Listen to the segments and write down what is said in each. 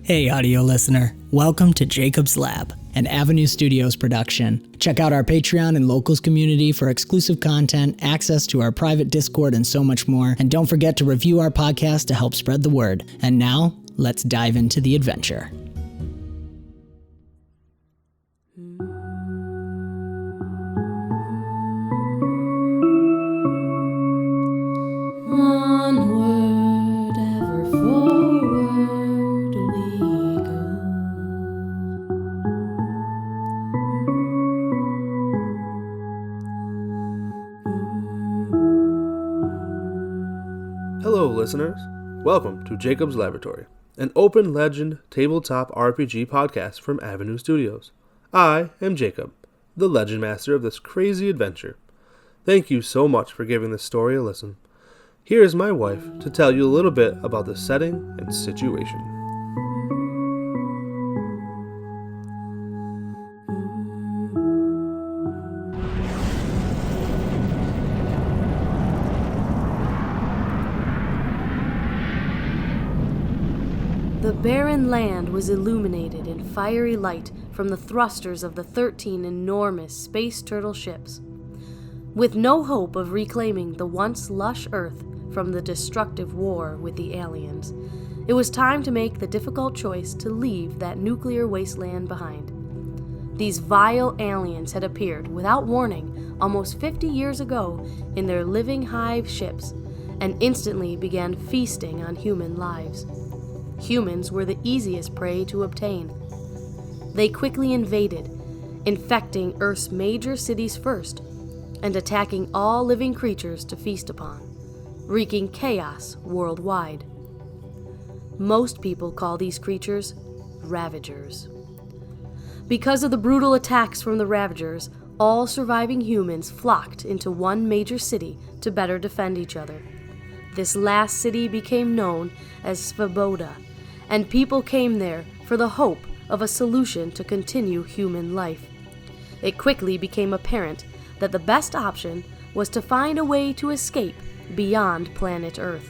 Hey audio listener, welcome to Jacob's Lab, an Avenue Studios production. Check out our Patreon and Locals community for exclusive content, access to our private Discord, and so much more. And don't forget to review our podcast to help spread the word. And now, let's dive into the adventure. Onward, ever forward we go. Hello, listeners. Welcome to Jacob's Laboratory, an open legend tabletop RPG podcast from Avenue Studios. I am Jacob, the legend master of this crazy adventure. Thank you so much for giving this story a listen. Here is my wife to tell you a little bit about the setting and situation. The barren land was illuminated in fiery light from the thrusters of the 13 enormous space turtle ships. With no hope of reclaiming the once lush Earth from the destructive war with the aliens, it was time to make the difficult choice to leave that nuclear wasteland behind. These vile aliens had appeared without warning almost 50 years ago in their living hive ships and instantly began feasting on human lives. Humans were the easiest prey to obtain. They quickly invaded, infecting Earth's major cities first, and attacking all living creatures to feast upon, wreaking chaos worldwide. Most people call these creatures Ravagers. Because of the brutal attacks from the Ravagers, all surviving humans flocked into one major city to better defend each other. This last city became known as Svoboda, and people came there for the hope of a solution to continue human life. It quickly became apparent that the best option was to find a way to escape beyond planet Earth.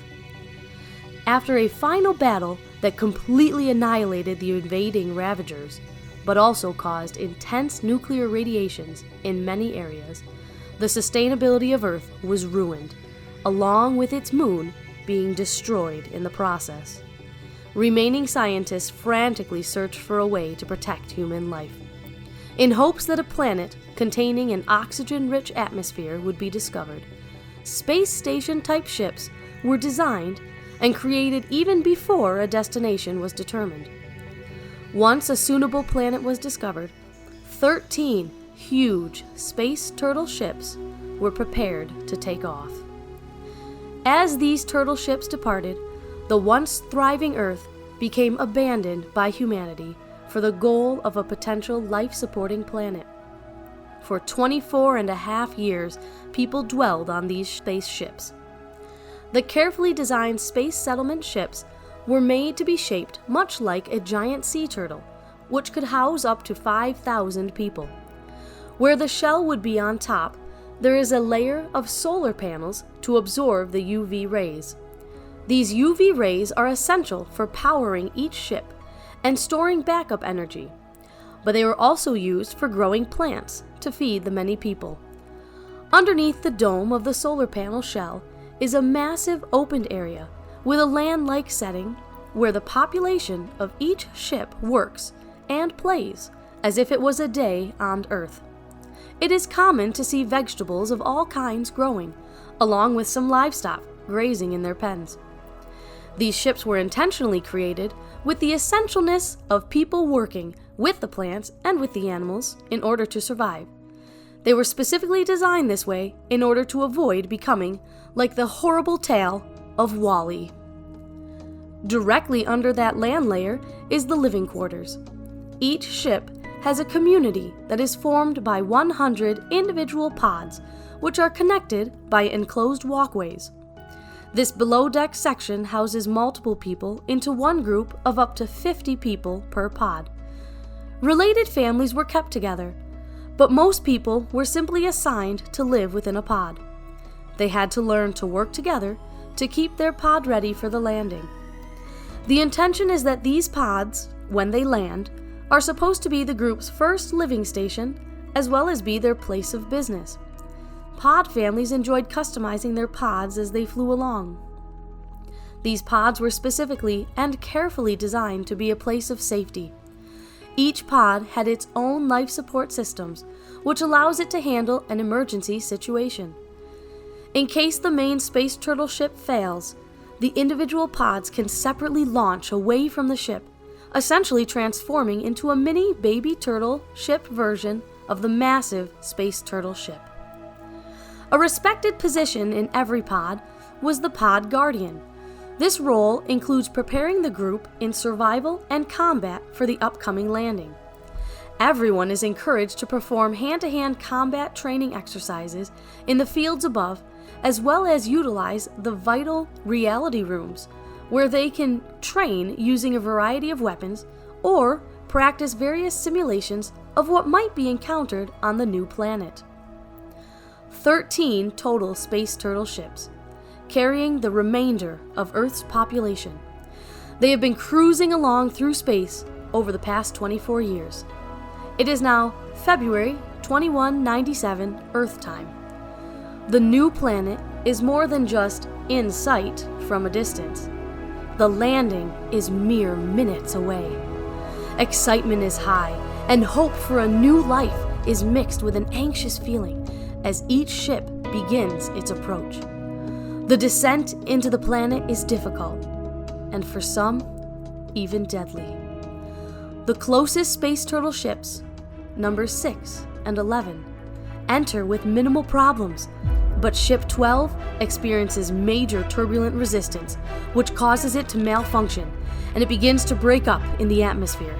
After a final battle that completely annihilated the invading Ravagers, but also caused intense nuclear radiations in many areas, the sustainability of Earth was ruined, along with its moon being destroyed in the process. Remaining scientists frantically searched for a way to protect human life, in hopes that a planet containing an oxygen-rich atmosphere would be discovered. Space station-type ships were designed and created even before a destination was determined. Once a suitable planet was discovered, 13 huge space turtle ships were prepared to take off. As these turtle ships departed, the once thriving Earth became abandoned by humanity for the goal of a potential life-supporting planet. For 24.5 years, people dwelled on these space ships. The carefully designed space settlement ships were made to be shaped much like a giant sea turtle, which could house up to 5,000 people. Where the shell would be on top, there is a layer of solar panels to absorb the UV rays. These UV rays are essential for powering each ship and storing backup energy, but they were also used for growing plants to feed the many people. Underneath the dome of the solar panel shell is a massive opened area with a land-like setting where the population of each ship works and plays as if it was a day on Earth. It is common to see vegetables of all kinds growing, along with some livestock grazing in their pens. These ships were intentionally created with the essentialness of people working with the plants and with the animals in order to survive. They were specifically designed this way in order to avoid becoming like the horrible tale of WALL-E. Directly under that land layer is the living quarters. Each ship has a community that is formed by 100 individual pods, which are connected by enclosed walkways. This below-deck section houses multiple people into one group of up to 50 people per pod. Related families were kept together, but most people were simply assigned to live within a pod. They had to learn to work together to keep their pod ready for the landing. The intention is that these pods, when they land, are supposed to be the group's first living station, as well as be their place of business. Pod families enjoyed customizing their pods as they flew along. These pods were specifically and carefully designed to be a place of safety. Each pod had its own life support systems, which allows it to handle an emergency situation. In case the main space turtle ship fails, the individual pods can separately launch away from the ship, essentially transforming into a mini baby turtle ship version of the massive space turtle ship. A respected position in every pod was the pod guardian. This role includes preparing the group in survival and combat for the upcoming landing. Everyone is encouraged to perform hand-to-hand combat training exercises in the fields above, as well as utilize the vital reality rooms, where they can train using a variety of weapons or practice various simulations of what might be encountered on the new planet. 13 total space turtle ships, carrying the remainder of Earth's population. They have been cruising along through space over the past 24 years. It is now February 2197 Earth time. The new planet is more than just in sight from a distance. The landing is mere minutes away. Excitement is high, and hope for a new life is mixed with an anxious feeling as each ship begins its approach. The descent into the planet is difficult, and for some, even deadly. The closest space turtle ships, numbers 6 and 11, enter with minimal problems, but Ship 12 experiences major turbulent resistance, which causes it to malfunction, and it begins to break up in the atmosphere.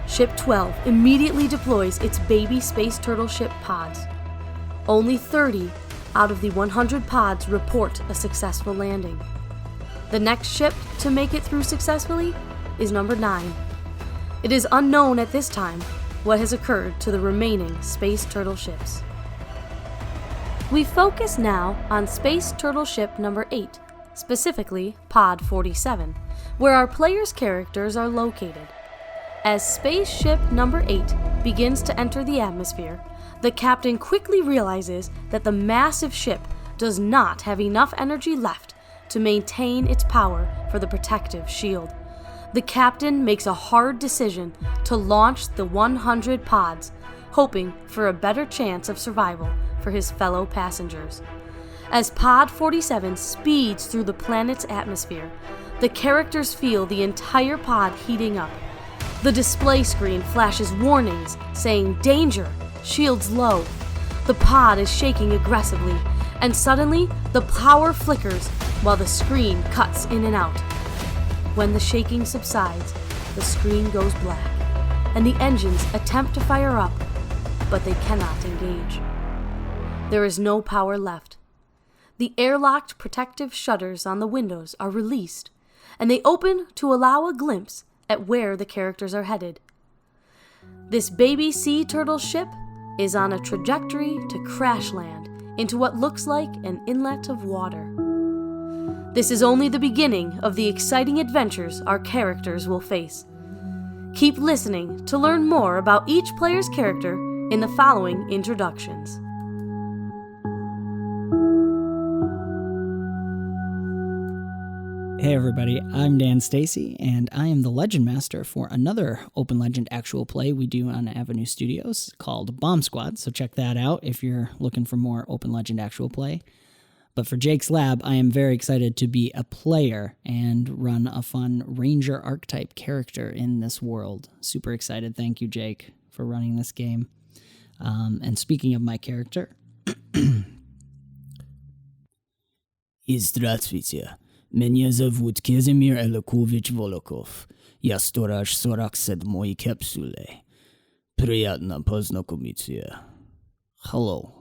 Ship 12 immediately deploys its baby space turtle ship pods. Only 30 out of the 100 pods report a successful landing. The next ship to make it through successfully is number 9. It is unknown at this time what has occurred to the remaining space turtle ships. We focus now on space turtle ship number 8, specifically Pod 47, where our players' characters are located. As spaceship number 8 begins to enter the atmosphere, the captain quickly realizes that the massive ship does not have enough energy left to maintain its power for the protective shield. The captain makes a hard decision to launch the 100 pods, hoping for a better chance of survival for his fellow passengers. As Pod 47 speeds through the planet's atmosphere, the characters feel the entire pod heating up. The display screen flashes warnings saying danger, shields low. The pod is shaking aggressively, and suddenly the power flickers while the screen cuts in and out. When the shaking subsides, the screen goes black, and the engines attempt to fire up, but they cannot engage. There is no power left. The airlocked protective shutters on the windows are released, and they open to allow a glimpse at where the characters are headed. This baby sea turtle ship is on a trajectory to crash land into what looks like an inlet of water. This is only the beginning of the exciting adventures our characters will face. Keep listening to learn more about each player's character in the following introductions. Hey everybody, I'm Dan Stacy, and I am the Legend Master for another Open Legend actual play we do on Avenue Studios called Bomb Squad, so check that out if you're looking for more Open Legend actual play. But for Jake's Lab, I am very excited to be a player and run a fun Ranger archetype character in this world. Super excited. Thank you, Jake, for running this game. And speaking of my character... Здравствуйте. Меня зовут 𝒂𝒐𝒏𝒄𝒂 𝑪𝒊𝒕𝒚. Я сторож 47-й капсулы. Приятно познакомиться. Hello.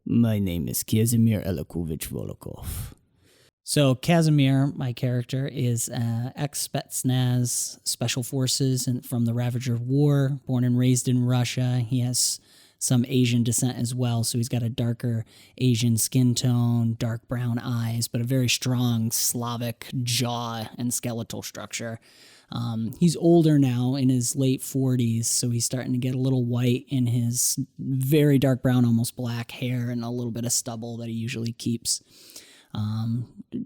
My name is 𝒂𝒐𝒏𝒄𝒂. So Casimir, my character, is ex-Spetsnaz Special Forces and from the Ravager War, born and raised in Russia. He has some Asian descent as well. So he's got a darker Asian skin tone, dark brown eyes, but a very strong Slavic jaw and skeletal structure. He's older now, in his late 40s, so he's starting to get a little white in his very dark brown, almost black hair, and a little bit of stubble that he usually keeps.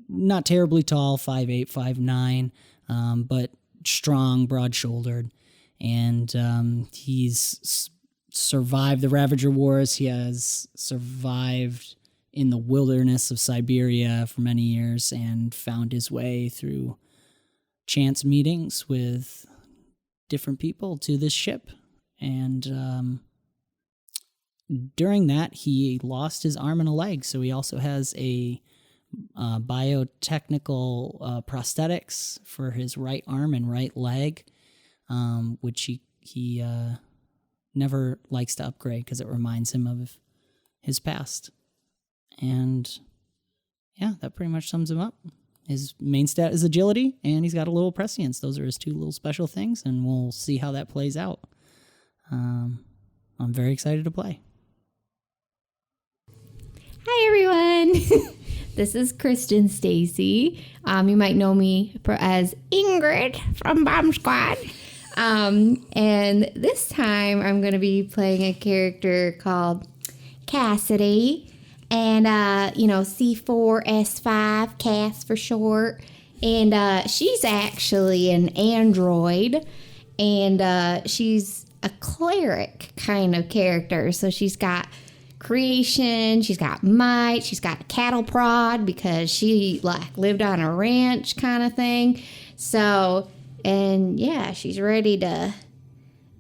Not terribly tall, 5'8", 5'9", but strong, broad-shouldered. And he's survived the Ravager Wars. He has survived in the wilderness of Siberia for many years and found his way through chance meetings with different people to this ship. And during that, he lost his arm and a leg. So he also has a biotechnical prosthetics for his right arm and right leg, which he never likes to upgrade because it reminds him of his past. And yeah, that pretty much sums him up. His main stat is agility, and he's got a little prescience. Those are his two little special things, and we'll see how that plays out. I'm very excited to play. Hi, everyone. This is Kristen Stacy. You might know me as Ingrid from Bomb Squad. And this time I'm going to be playing a character called Cassidy. And, C4S5, Cass for short. And she's actually an android. And she's a cleric kind of character. So she's got creation, she's got might, she's got cattle prod because she lived on a ranch kind of thing. So, and yeah, she's ready to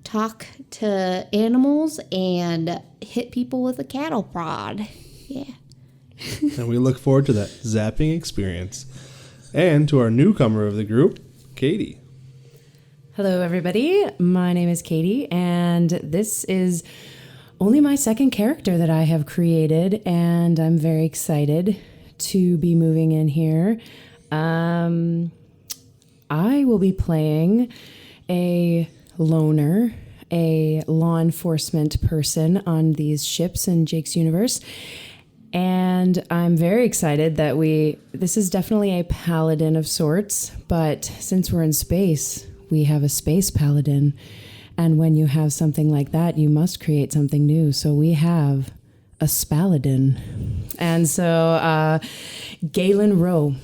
talk to animals and hit people with a cattle prod. Yeah. And we look forward to that zapping experience. And to our newcomer of the group, Katie. Hello, everybody. My name is Katie, and this is only my second character that I have created, and I'm very excited to be moving in here. I will be playing a loner, a law enforcement person on these ships in Jake's universe. And I'm very excited that this is definitely a paladin of sorts, but since we're in space, we have a space paladin. And when you have something like that, you must create something new. So we have a spaladin. And so Galen Rowe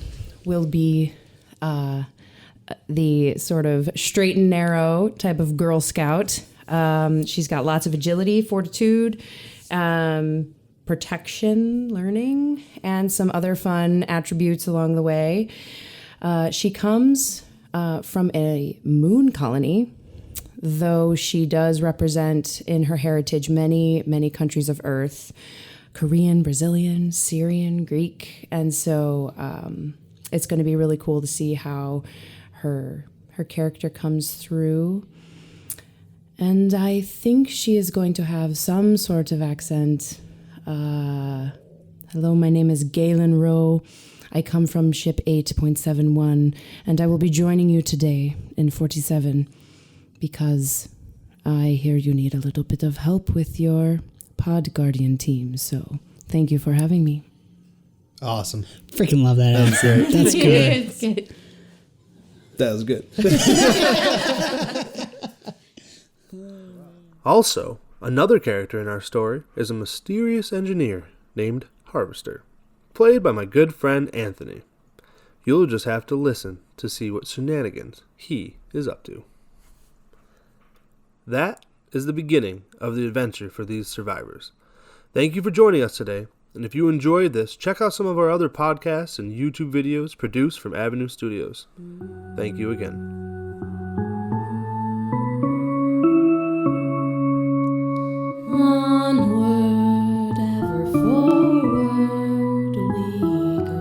will be the sort of straight and narrow type of Girl Scout. She's got lots of agility, fortitude, protection, learning, and some other fun attributes along the way. She comes from a moon colony, though she does represent in her heritage many, many countries of Earth, Korean, Brazilian, Syrian, Greek. And so it's going to be really cool to see how her character comes through. And I think she is going to have some sort of accent. Hello, my name is Galen Rowe. I come from ship 8.71, and I will be joining you today in 47 because I hear you need a little bit of help with your pod guardian team. So thank you for having me. Awesome. Freaking love that accent. That's good. It's good. That was good. Also, another character in our story is a mysterious engineer named Harvester, played by my good friend Anthony. You'll just have to listen to see what shenanigans he is up to. That is the beginning of the adventure for these survivors. Thank you for joining us today, and if you enjoyed this, check out some of our other podcasts and YouTube videos produced from Avenue Studios. Thank you again. Onward, ever forward we go.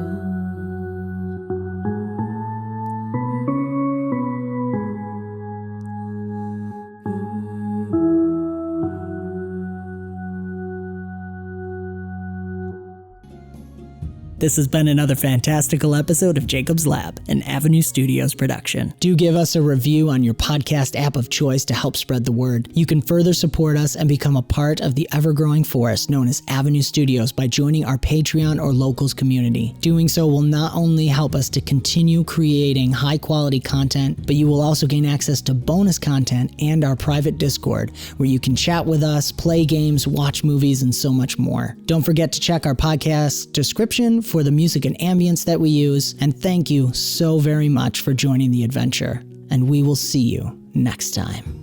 This has been another fantastical episode of Jacob's Lab, an Avenue Studios production. Do give us a review on your podcast app of choice to help spread the word. You can further support us and become a part of the ever-growing forest known as Avenue Studios by joining our Patreon or Locals community. Doing so will not only help us to continue creating high-quality content, but you will also gain access to bonus content and our private Discord, where you can chat with us, play games, watch movies, and so much more. Don't forget to check our podcast description for the music and ambience that we use, and thank you so very much for joining the adventure, and we will see you next time.